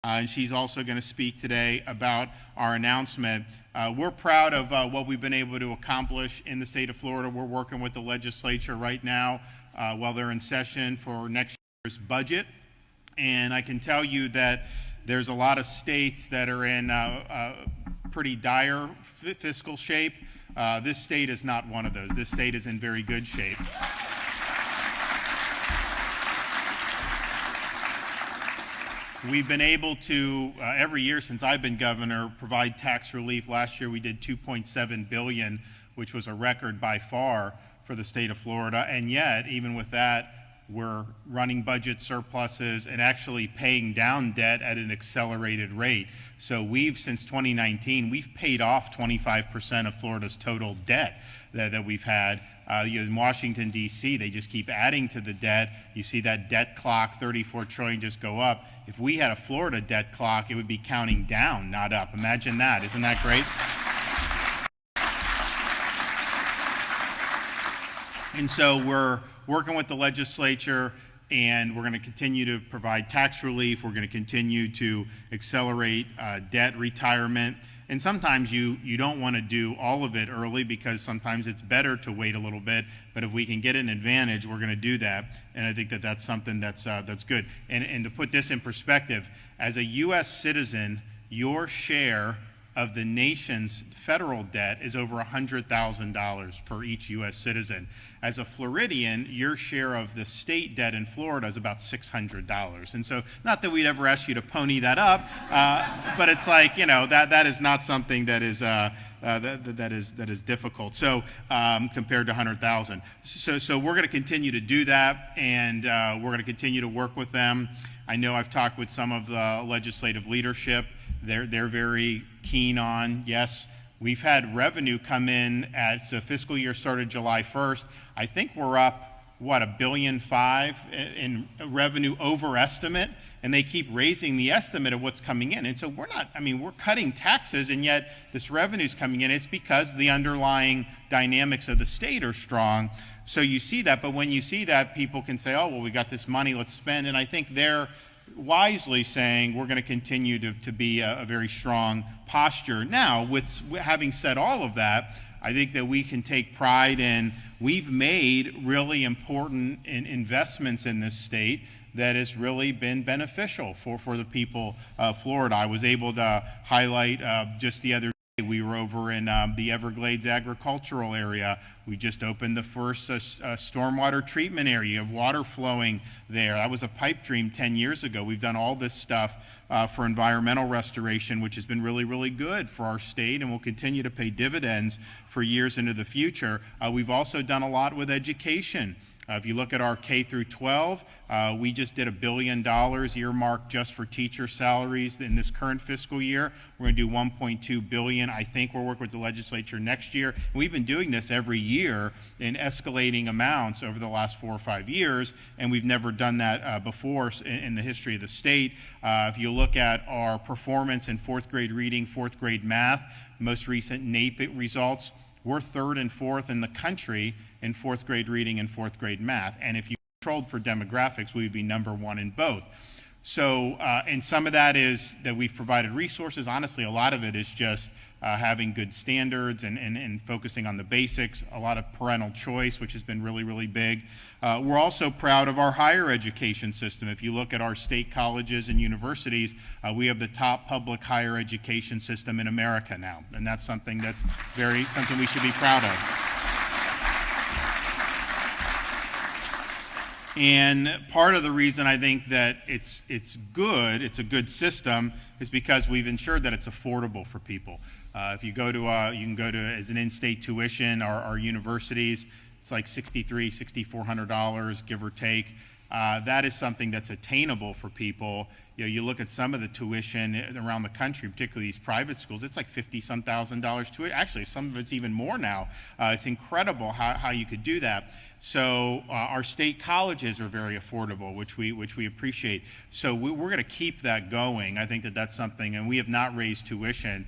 And she's also going to speak today about our announcement. We're proud of what we've been able to accomplish in the state of Florida. We're working with the legislature right now while they're in session for next year's budget. And I can tell you that there's a lot of states that are in pretty dire fiscal shape. This state is not one of those. This state is in very good shape. We've been able to, every year since I've been governor, provide tax relief. Last year we did $2.7 billion, which was a record by far for the state of Florida. And yet, even with that, we're running budget surpluses and actually paying down debt at an accelerated rate. So since 2019, we've paid off 25% of Florida's total debt that we've had. In Washington, D.C., they just keep adding to the debt. You see that debt clock, 34 trillion, just go up. If we had a Florida debt clock, it would be counting down, not up. Imagine that. Isn't that great? And so we're working with the legislature, and we're going to continue to provide tax relief. We're going to continue to accelerate debt retirement. And sometimes you don't want to do all of it early because sometimes it's better to wait a little bit. But if we can get an advantage, we're going to do that. And I think that that's something that's good. And to put this in perspective, as a U.S. citizen, your share of the nation's federal debt is over $100,000 for each U.S. citizen. As a Floridian, your share of the state debt in Florida is about $600. And so, not that we'd ever ask you to pony that up, but it's like, that is not something that is that is difficult. So compared to 100,000. So we're going to continue to do that, and we're going to continue to work with them. I know I've talked with some of the legislative leadership. They're very keen on, yes, we've had revenue come in as the fiscal year started July 1st. I think we're up, $1.5 billion in revenue over estimate, and they keep raising the estimate of what's coming in. And so we're cutting taxes, and yet this revenue's coming in. It's because the underlying dynamics of the state are strong. So you see that, but when you see that, people can say, oh, well, we got this money, let's spend. And I think they're wisely saying we're going to continue to be a very strong posture. Now, with having said all of that, I think that we can take pride in we've made really important investments in this state that has really been beneficial for the people of Florida. I was able to highlight just the other day, we were over in the Everglades agricultural area. We just opened the first stormwater treatment area of water flowing there. That was a pipe dream 10 years ago. We've done all this stuff for environmental restoration, which has been really, really good for our state and will continue to pay dividends for years into the future. We've also done a lot with education. If you look at our K through 12, we just did $1 billion earmarked just for teacher salaries in this current fiscal year. We're going to do $1.2 billion. I think we'll work with the legislature next year. And we've been doing this every year in escalating amounts over the last 4 or 5 years, and we've never done that before in the history of the state. If you look at our performance in 4th grade reading, 4th grade math, most recent NAEP results, we're 3rd and 4th in the country in 4th grade reading and 4th grade math. And if you controlled for demographics, we would be number 1 in both. So, and some of that is that we've provided resources. Honestly, a lot of it is just having good standards and focusing on the basics, a lot of parental choice, which has been really, really big. We're also proud of our higher education system. If you look at our state colleges and universities, we have the top public higher education system in America now. And that's something that's something we should be proud of. And part of the reason I think that it's a good system, is because we've ensured that it's affordable for people. If you go to, you can go to as an in-state tuition, our universities, it's like $6,400, give or take. That is something that's attainable for people. You look at some of the tuition around the country, particularly these private schools, it's like $50-some thousand to it. Actually, some of it's even more now. It's incredible how you could do that. So our state colleges are very affordable, which we appreciate. So we're going to keep that going. I think that that's something, and we have not raised tuition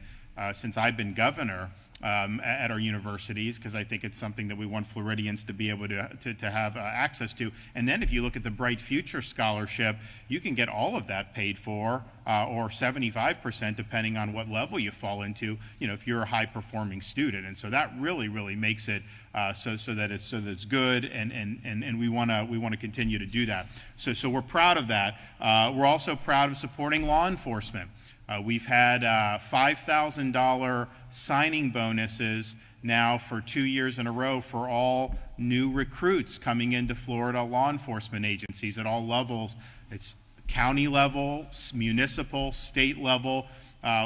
since I've been governor. At our universities, because I think it's something that we want Floridians to be able to have access to. And then if you look at the Bright Future Scholarship, you can get all of that paid for or 75%, depending on what level you fall into, if you're a high-performing student. And so that really, really makes it so that it's good, and we want to continue to do that. So we're proud of that. We're also proud of supporting law enforcement. We've had $5,000 signing bonuses now for 2 years in a row for all new recruits coming into Florida law enforcement agencies at all levels. It's county level, municipal, state level.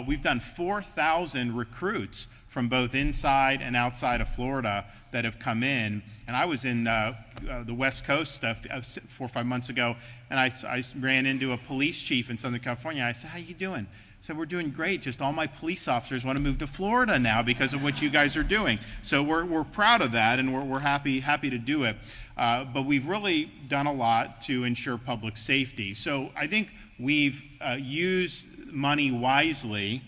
We've done 4,000 recruits from both inside and outside of Florida that have come in. And I was in the West Coast 4 or 5 months ago, and I ran into a police chief in Southern California. I said, "How you doing?" He said, "We're doing great. Just all my police officers want to move to Florida now because of what you guys are doing." So we're proud of that, and we're happy to do it. But we've really done a lot to ensure public safety. So I think we've used money wisely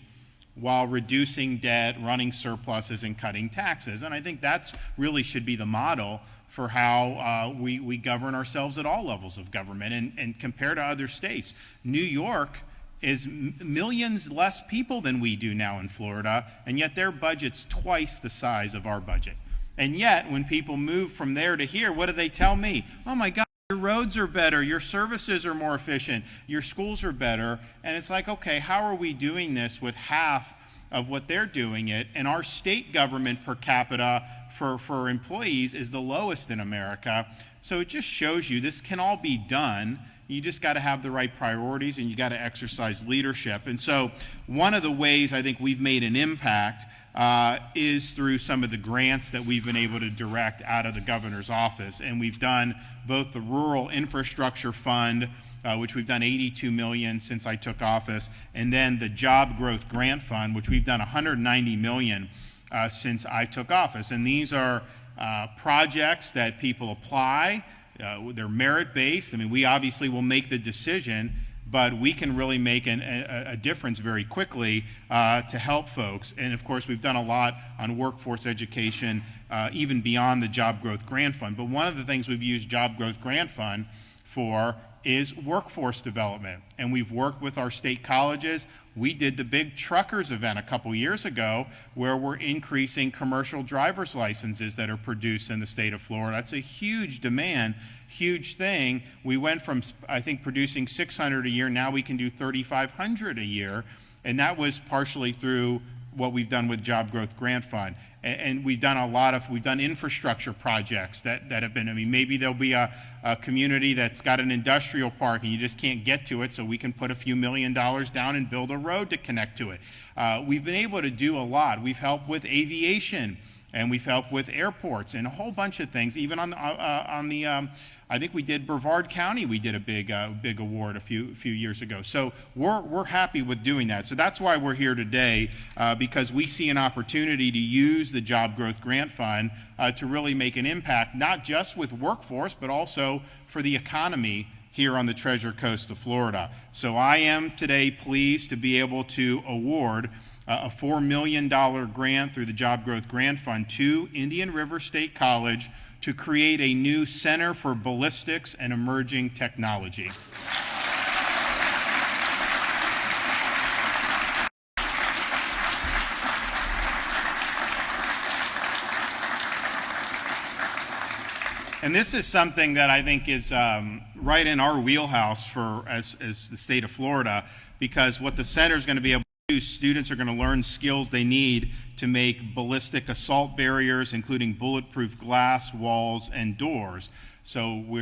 while reducing debt, running surpluses, and cutting taxes. And I think that's really should be the model for how we govern ourselves at all levels of government. And compared to other states, New York is millions less people than we do now in Florida, and yet their budget's twice the size of our budget. And yet, when people move from there to here, what do they tell me? "Oh my God, your roads are better, your services are more efficient, your schools are better." And it's like, okay, how are we doing this with half of what they're doing it? And our state government per capita for employees is the lowest in America. So it just shows you this can all be done. You just got to have the right priorities, and you got to exercise leadership. And so one of the ways I think we've made an impact is through some of the grants that we've been able to direct out of the governor's office. And we've done both the Rural Infrastructure Fund, which we've done $82 million since I took office, and then the Job Growth Grant Fund, which we've done $190 million since I took office. And these are projects that people apply. They're merit-based. I mean, we obviously will make the decision, but we can really make a difference very quickly to help folks. And of course, we've done a lot on workforce education, even beyond the Job Growth Grant Fund. But one of the things we've used Job Growth Grant Fund for is workforce development. And we've worked with our state colleges. We did the big truckers event a couple years ago where we're increasing commercial driver's licenses that are produced in the state of Florida. That's a huge demand, huge thing. We went from, I think, producing 600 a year, now we can do 3,500 a year. And that was partially through what we've done with Job Growth Grant Fund. And we've done we've done infrastructure projects that have been, I mean, maybe there'll be a community that's got an industrial park and you just can't get to it, so we can put a few $1 million down and build a road to connect to it. We've been able to do a lot. We've helped with aviation, and we've helped with airports and a whole bunch of things. Even on the I think we did Brevard County. We did a big award a few years ago. So we're happy with doing that. So that's why we're here today, because we see an opportunity to use the Job Growth Grant Fund to really make an impact, not just with workforce, but also for the economy here on the Treasure Coast of Florida. So I am today pleased to be able to award a $4 million grant through the Job Growth Grant Fund to Indian River State College to create a new Center for Ballistics and Emerging Technology. And this is something that I think is right in our wheelhouse as the state of Florida, because what the center is going to be able to do, students are going to learn skills they need to make ballistic assault barriers, including bulletproof glass, walls, and doors. So we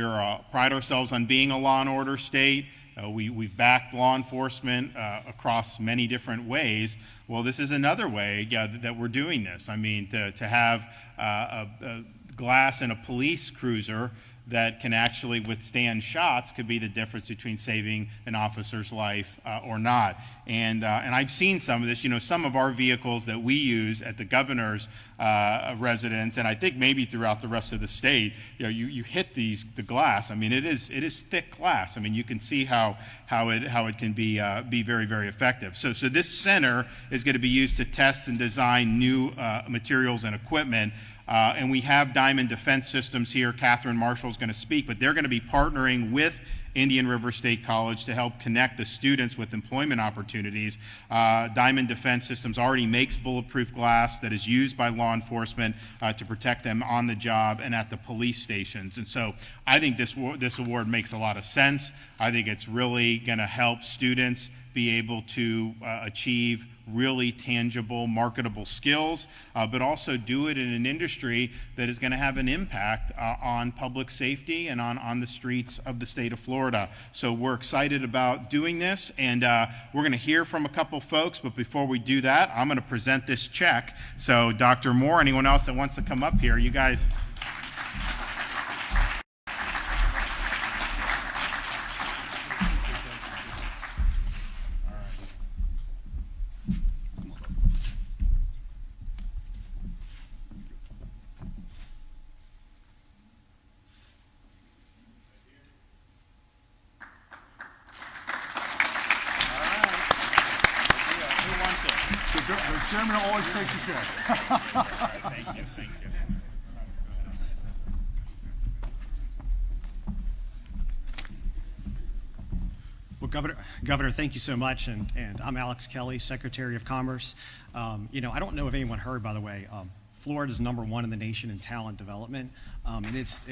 pride ourselves on being a law and order state. We've backed law enforcement across many different ways. Well, this is another way that we're doing this. I mean, to have a glass in a police cruiser that can actually withstand shots could be the difference between saving an officer's life or not. And I've seen some of this. You know, some of our vehicles that we use at the governor's residence, and I think maybe throughout the rest of the state, you know, you hit the glass. I mean, it is thick glass. I mean, you can see how it can be very, very effective. So this center is going to be used to test and design new materials and equipment. And we have Diamond Defense Systems here. Catherine Marshall is going to speak, but they're going to be partnering with Indian River State College to help connect the students with employment opportunities. Diamond Defense Systems already makes bulletproof glass that is used by law enforcement to protect them on the job and at the police stations. And so I think this award makes a lot of sense. I think it's really going to help students be able to achieve really tangible, marketable skills, but also do it in an industry that is going to have an impact on public safety and on the streets of the state of Florida. So we're excited about doing this, and we're going to hear from a couple folks, but before we do that, I'm going to present this check. So Dr. Moore, anyone else that wants to come up here, you guys. The chairman always takes a check. Thank you. Well, Governor, thank you so much, and I'm Alex Kelly, Secretary of Commerce. You know, I don't know if anyone heard, by the way, Florida is #1 in the nation in talent development, and it's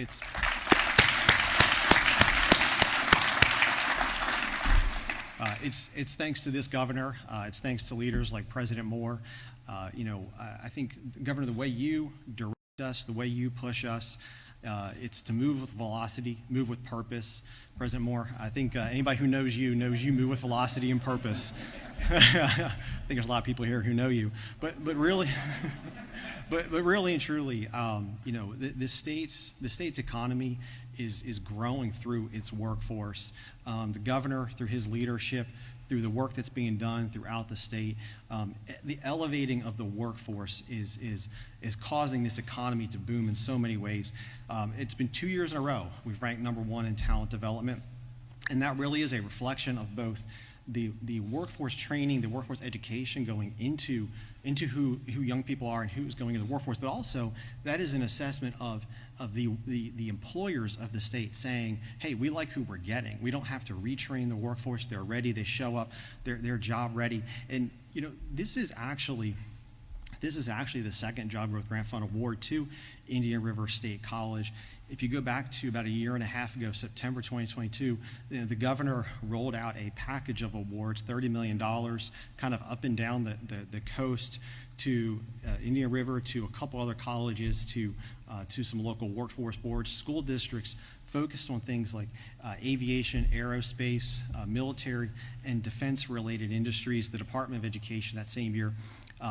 thanks to this governor. It's thanks to leaders like President Moore. You know, I think, Governor, the way you direct us, the way you push us, it's to move with velocity, move with purpose. President Moore, I think anybody who knows you move with velocity and purpose. I think there's a lot of people here who know you, but really, but really and truly, you know, the state's economy is growing through its workforce. The governor, through his leadership, through the work that's being done throughout the state, the elevating of the workforce is causing this economy to boom in so many ways. It's been 2 years in a row we've ranked #1 in talent development, and that really is a reflection of both the workforce training, the workforce education going into who young people are and who's going into the workforce, but also that is an assessment of the employers of the state saying, hey, we like who we're getting. We don't have to retrain the workforce. They're ready. They show up. They're job ready. And you know, this is actually the second Job Growth Grant Fund award to Indian River State College. If you go back to about a year and a half ago, September 2022, the governor rolled out a package of awards, $30 million, kind of up and down the coast to Indian River, to a couple other colleges, to some local workforce boards, school districts, focused on things like aviation, aerospace, military, and defense-related industries. The Department of Education that same year,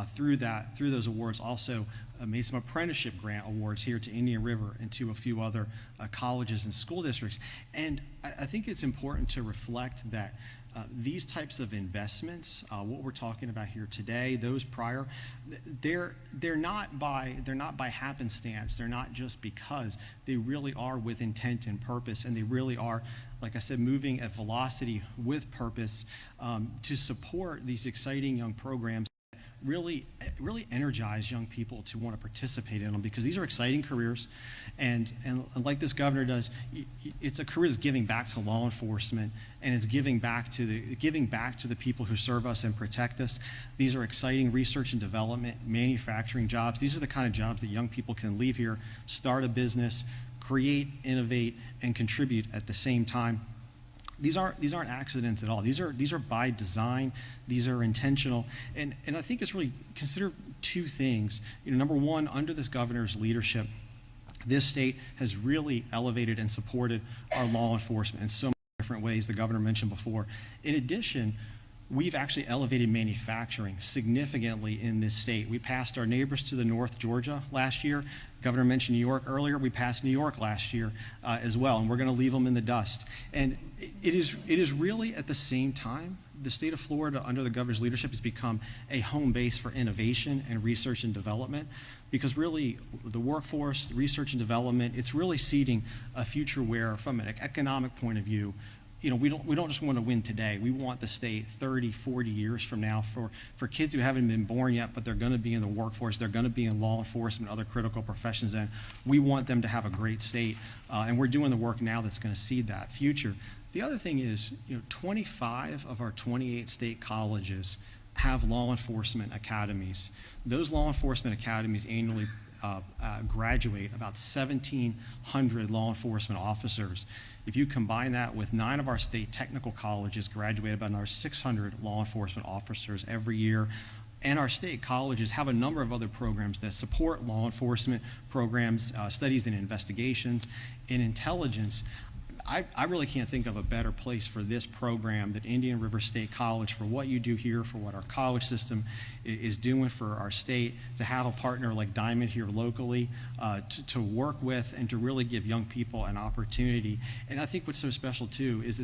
through those awards, also made some apprenticeship grant awards here to Indian River and to a few other colleges and school districts. And I think it's important to reflect that these types of investments, what we're talking about here today, those prior, they're not by happenstance. They're not just because. They really are with intent and purpose, and they really are, like I said, moving at velocity with purpose to support these exciting young programs. Really energize young people to want to participate in them, because these are exciting careers, and like this governor does, it's a career that's giving back to law enforcement, and it's giving back to the people who serve us and protect us. These are exciting research and development, manufacturing jobs. These are the kind of jobs that young people can leave here, start a business, create, innovate, and contribute at the same time. These aren't accidents at all. These are by design. These are intentional, and I think it's really, consider two things. You know, number one, under this governor's leadership, this state has really elevated and supported our law enforcement in so many different ways. The governor mentioned before. In addition, we've actually elevated manufacturing significantly in this state. We passed our neighbors to the north, Georgia, last year. Governor mentioned New York earlier. We passed New York last year as well, and we're going to leave them in the dust. And it is really, at the same time, the state of Florida, under the governor's leadership, has become a home base for innovation and research and development, because really the workforce, research and development, it's really seeding a future where, from an economic point of view, you know, we don't just want to win today. We want the state 30, 40 years from now for kids who haven't been born yet, but they're going to be in the workforce, they're going to be in law enforcement, other critical professions, and we want them to have a great state. And we're doing the work now that's going to seed that future. The other thing is, 25 of our 28 state colleges have law enforcement academies. Those law enforcement academies annually graduate about 1,700 law enforcement officers. If you combine that with 9 of our state technical colleges graduate about another 600 law enforcement officers every year. And our state colleges have a number of other programs that support law enforcement programs, studies and investigations, and intelligence. I really can't think of a better place for this program than Indian River State College, for what you do here, for what our college system is doing for our state, to have a partner like Diamond here locally, to work with and to really give young people an opportunity. And I think what's so special too is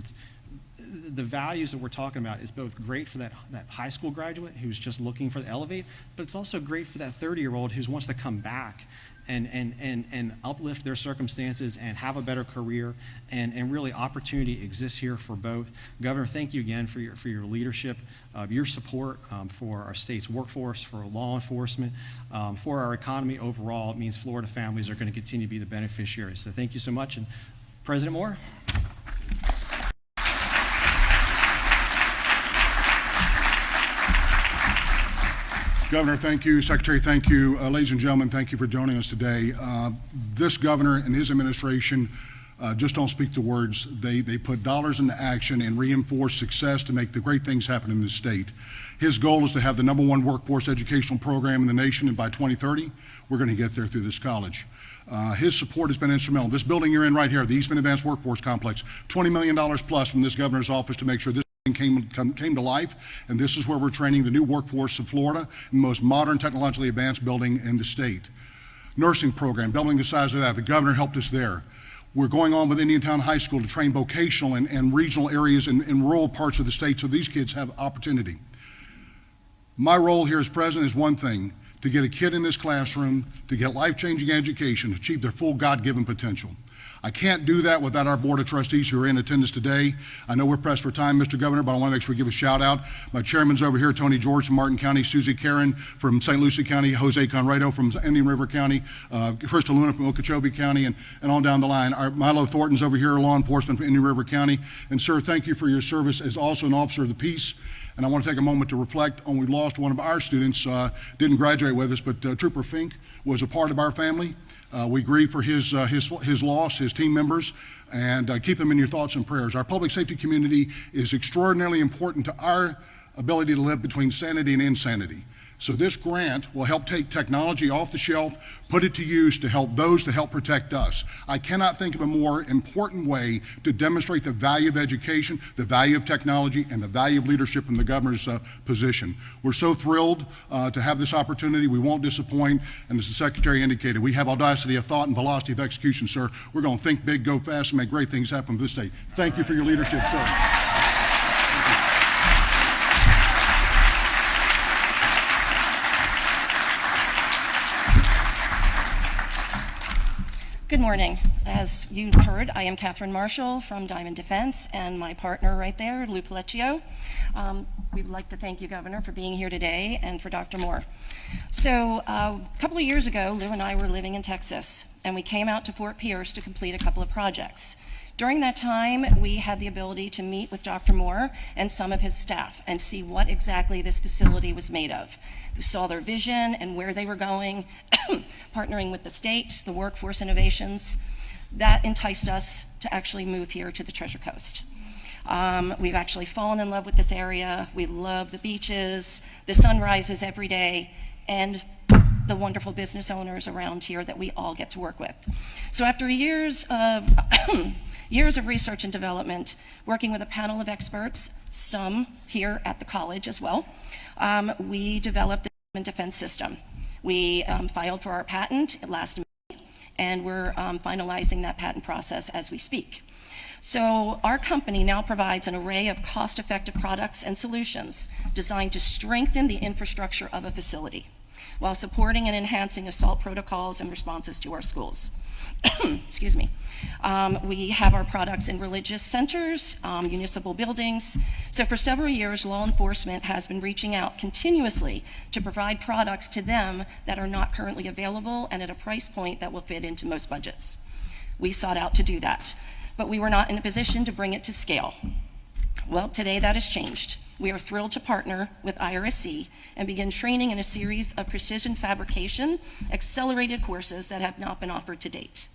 the values that we're talking about is both great for that high school graduate who's just looking for the elevate, but it's also great for that 30-year-old who wants to come back and uplift their circumstances and have a better career, and really opportunity exists here for both. Governor, thank you again for your leadership, your support for our state's workforce, for law enforcement, for our economy overall. It means Florida families are going to continue to be the beneficiaries. So thank you so much. And President Moore. Governor, thank you. Secretary, thank you. Ladies and gentlemen, thank you for joining us today. This governor and his administration just don't speak the words. They put dollars into action and reinforce success to make the great things happen in this state. His goal is to have the #1 workforce educational program in the nation, and by 2030, we're going to get there through this college. His support has been instrumental. This building you're in right here, the Eastman Advanced Workforce Complex, $20 million plus from this governor's office to make sure this came to life, and this is where we're training the new workforce of Florida, the most modern, technologically advanced building in the state. Nursing program, doubling the size of that. The governor helped us there. We're going on with Indiantown High School to train vocational and regional areas in rural parts of the state so these kids have opportunity. My role here as president is one thing: to get a kid in this classroom, to get life-changing education, to achieve their full God-given potential. I can't do that without our Board of Trustees who are in attendance today. I know we're pressed for time, Mr. Governor, but I want to make sure we give a shout out. My chairman's over here, Tony George from Martin County, Susie Karen from St. Lucie County, Jose Conrado from Indian River County, Crystal Luna from Okeechobee County, and on down the line. Our Milo Thornton's over here, law enforcement from Indian River County. And sir, thank you for your service as also an officer of the peace. And I want to take a moment to reflect on we lost one of our students, didn't graduate with us, but Trooper Fink was a part of our family. We grieve for his loss, his team members, and keep them in your thoughts and prayers. Our public safety community is extraordinarily important to our ability to live between sanity and insanity. So this grant will help take technology off the shelf, put it to use to help those that help protect us. I cannot think of a more important way to demonstrate the value of education, the value of technology, and the value of leadership in the governor's position. We're so thrilled to have this opportunity. We won't disappoint, and as the secretary indicated, we have audacity of thought and velocity of execution, sir. We're going to think big, go fast, and make great things happen for this state. Thank you for your leadership, sir. Good morning. As you heard, I am Catherine Marshall from Diamond Defense, and my partner right there, Lou Palecchio. We would like to thank you, Governor, for being here today, and for Dr. Moore. So a couple of years ago, Lou and I were living in Texas, and we came out to Fort Pierce to complete a couple of projects. During that time, we had the ability to meet with Dr. Moore and some of his staff and see what exactly this facility was made of. We saw their vision and where they were going, partnering with the state, the workforce innovations. That enticed us to actually move here to the Treasure Coast. We've actually fallen in love with this area. We love the beaches, the sunrises every day, and the wonderful business owners around here that we all get to work with. So after years of years of research and development, working with a panel of experts, some here at the college as well, we developed the Diamond Defense System. We filed for our patent last May, and we're finalizing that patent process as we speak. So our company now provides an array of cost-effective products and solutions designed to strengthen the infrastructure of a facility while supporting and enhancing assault protocols and responses to our schools. Excuse me. We have our products in religious centers, municipal buildings. So for several years, law enforcement has been reaching out continuously to provide products to them that are not currently available and at a price point that will fit into most budgets. We sought out to do that. but we were not in a position to bring it to scale. Well, today that has changed. We are thrilled to partner with IRSC and begin training in a series of precision fabrication accelerated courses that have not been offered to date.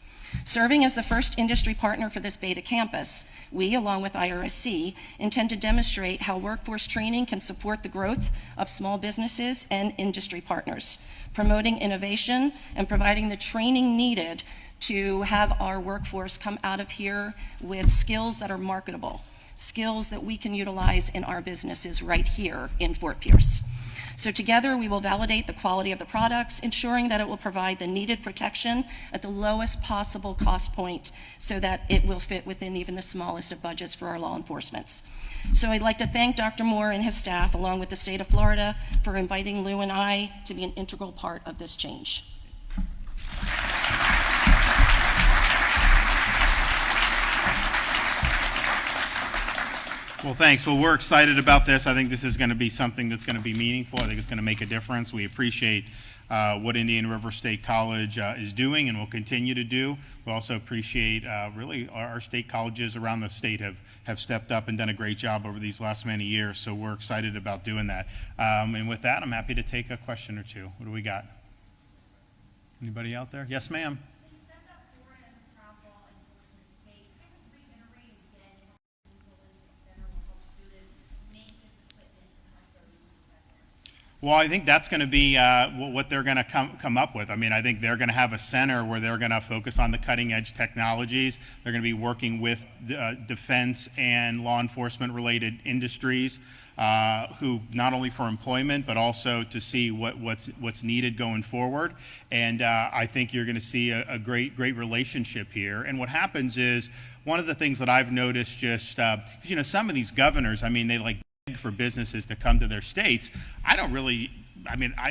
Serving as the first industry partner for this beta campus, we, along with IRSC, intend to demonstrate how workforce training can support the growth of small businesses and industry partners, promoting innovation and providing the training needed to have our workforce come out of here with skills that are marketable, skills that we can utilize in our businesses right here in Fort Pierce. So together we will validate the quality of the products, ensuring that it will provide the needed protection at the lowest possible cost point so that it will fit within even the smallest of budgets for our law enforcement. So I'd like to thank Dr. Moore and his staff, along with the state of Florida, for inviting Lou and I to be an integral part of this change. Well, thanks. Well, we're excited about this. I think this is going to be something that's going to be meaningful. I think it's going to make a difference. We appreciate what Indian River State College is doing and will continue to do. We also appreciate really our state colleges around the state have stepped up and done a great job over these last many years. So we're excited about doing that. And with that, I'm happy to take a question or two. What do we got? Anybody out there? Yes, ma'am. Well, I think that's going to be what they're going to come up with. I mean, I think they're going to have a center where they're going to focus on the cutting edge technologies. They're going to be working with defense and law enforcement related industries who not only for employment, but also to see what's needed going forward. And I think you're going to see a great relationship here. And what happens is, one of the things that I've noticed just, some of these governors, I mean, they like for businesses to come to their states. I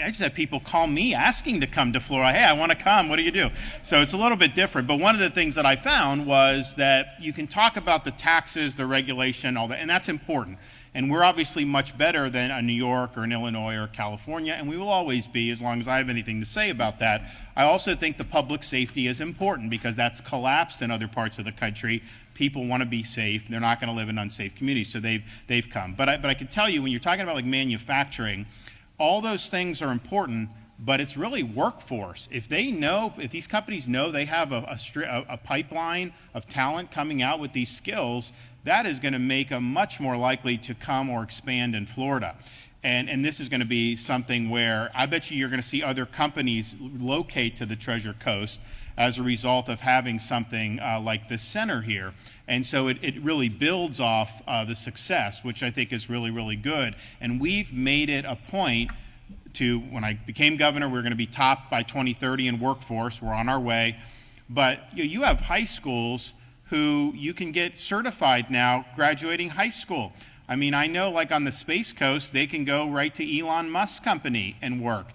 just have people call me asking to come to Florida. Hey, I want to come. What do you do? So it's a little bit different. But one of the things that I found was that you can talk about the taxes, the regulation, all that, and that's important. And we're obviously much better than a New York or an Illinois or California, and we will always be as long as I have anything to say about that. I also think the public safety is important because that's collapsed in other parts of the country. People want to be safe. They're not going to live in unsafe communities, so they've come. But I can tell you, when you're talking about like manufacturing, all those things are important, but it's really workforce. If these companies know they have a pipeline of talent coming out with these skills, that is going to make them much more likely to come or expand in Florida. And this is going to be something where I bet you're going to see other companies locate to the Treasure Coast as a result of having something like this center here. And so it really builds off the success, which I think is really, really good. And we've made it a point to, when I became governor, we were going to be top by 2030 in workforce. We're on our way. But you have high schools who you can get certified now graduating high school. I mean, I know like on the Space Coast, they can go right to Elon Musk's company and work.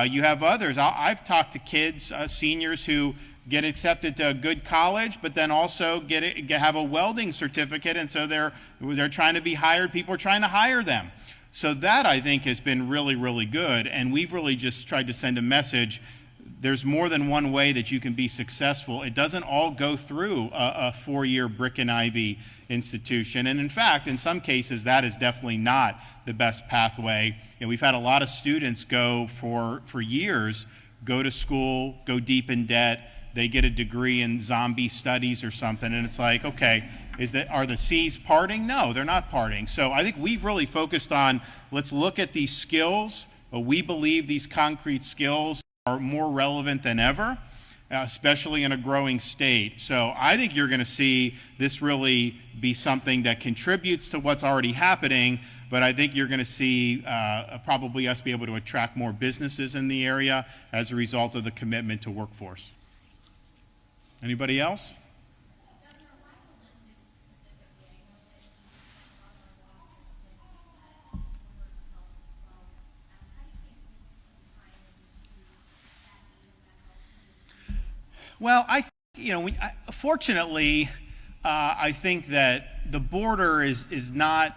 You have others. I've talked to kids, seniors who get accepted to a good college, but then also have a welding certificate, and so they're trying to be hired. People are trying to hire them. So that, I think, has been really, really good, and we've really just tried to send a message. There's more than one way that you can be successful. It doesn't all go through a 4-year brick and ivy institution. And in fact, in some cases, that is definitely not the best pathway. And we've had a lot of students go for years, go to school, go deep in debt. They get a degree in zombie studies or something, and it's like, okay, are the seas parting? No, they're not parting. So I think we've really focused on, let's look at these skills. We believe these concrete skills are more relevant than ever, especially in a growing state. So I think you're going to see this really be something that contributes to what's already happening, but I think you're going to see probably us be able to attract more businesses in the area as a result of the commitment to workforce. Anybody else? Well, fortunately, I think that the border is not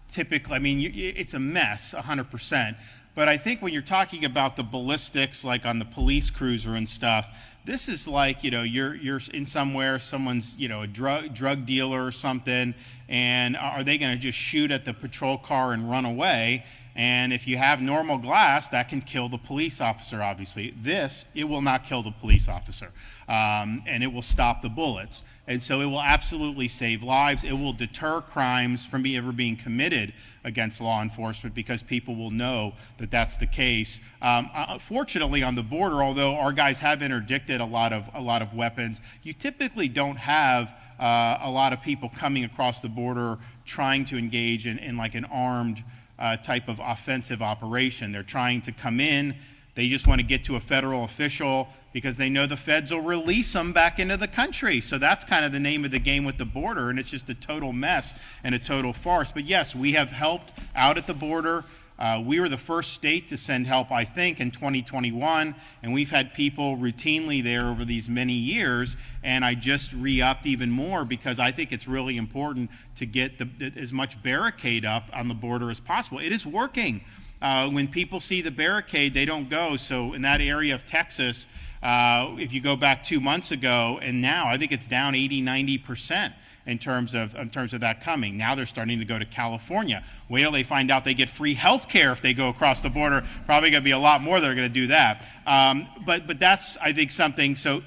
typically, I mean, it's a mess, 100%. But I think when you're talking about the ballistics, like on the police cruiser and stuff, this is like, you're in somewhere, someone's, a drug dealer or something, and are they going to just shoot at the patrol car and run away? And if you have normal glass, that can kill the police officer, obviously. It will not kill the police officer, and it will stop the bullets. And so it will absolutely save lives. It will deter crimes from ever being committed against law enforcement, because people will know that that's the case. Fortunately, on the border, although our guys have interdicted a lot of weapons, you typically don't have a lot of people coming across the border trying to engage in like an armed type of offensive operation. They're trying to come in. They just want to get to a federal official because they know the feds will release them back into the country. So that's kind of the name of the game with the border, and it's just a total mess and a total farce. But yes, we have helped out at the border. We were the first state to send help, I think, in 2021, and we've had people routinely there over these many years, and I just re-upped even more because I think it's really important to get as much barricade up on the border as possible. It is working. When people see the barricade, they don't go. So in that area of Texas, if you go back 2 months ago and now, I think it's down 80–90% in terms of that coming. Now they're starting to go to California. Wait till they find out they get free health care if they go across the border. Probably going to be a lot more that are going to do that. But that's, I think, something. So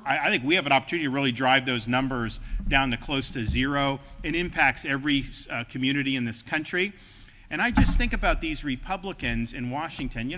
I think we have an opportunity to really drive those numbers down to close to zero. It impacts every community in this country. And I just think about these Republicans in Washington.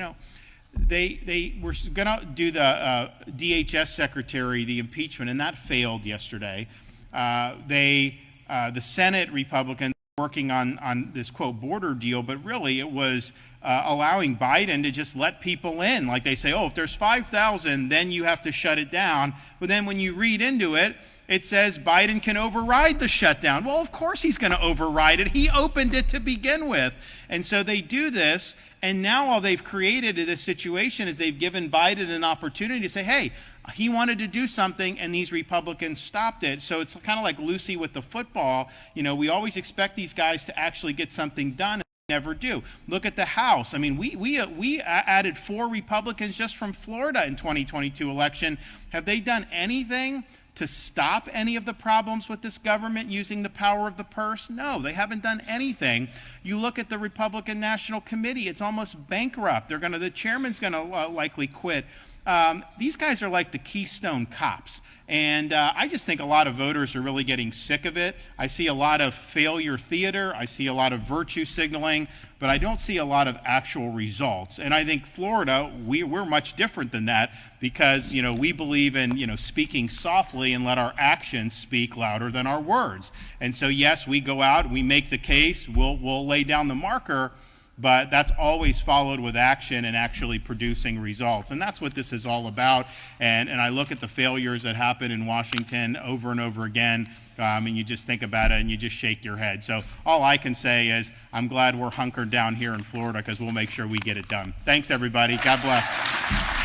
They were going to do the DHS secretary, the impeachment, and that failed yesterday. The Senate Republicans were working on this, quote, border deal, but really it was allowing Biden to just let people in. Like they say, oh, if there's 5,000, then you have to shut it down. But then when you read into it, it says Biden can override the shutdown. Well, of course he's going to override it. He opened it to begin with. And so they do this, and now all they've created in this situation is they've given Biden an opportunity to say, hey, he wanted to do something, and these Republicans stopped it. So it's kind of like Lucy with the football. We always expect these guys to actually get something done. Never do. Look at the House. I mean, we added 4 Republicans just from Florida in 2022 election. Have they done anything to stop any of the problems with this government using the power of the purse? No, they haven't done anything. You look at the Republican National Committee, it's almost bankrupt. The chairman's going to likely quit. These guys are like the Keystone Cops. And I just think a lot of voters are really getting sick of it. I see a lot of failure theater. I see a lot of virtue signaling, but I don't see a lot of actual results. And I think Florida, we're much different than that because, we believe in, speaking softly and let our actions speak louder than our words. And so, yes, we go out, we make the case, we'll lay down the marker, but that's always followed with action and actually producing results. And that's what this is all about. And I look at the failures that happen in Washington over and over again, and you just think about it and you just shake your head. So all I can say is I'm glad we're hunkered down here in Florida because we'll make sure we get it done. Thanks, everybody. God bless.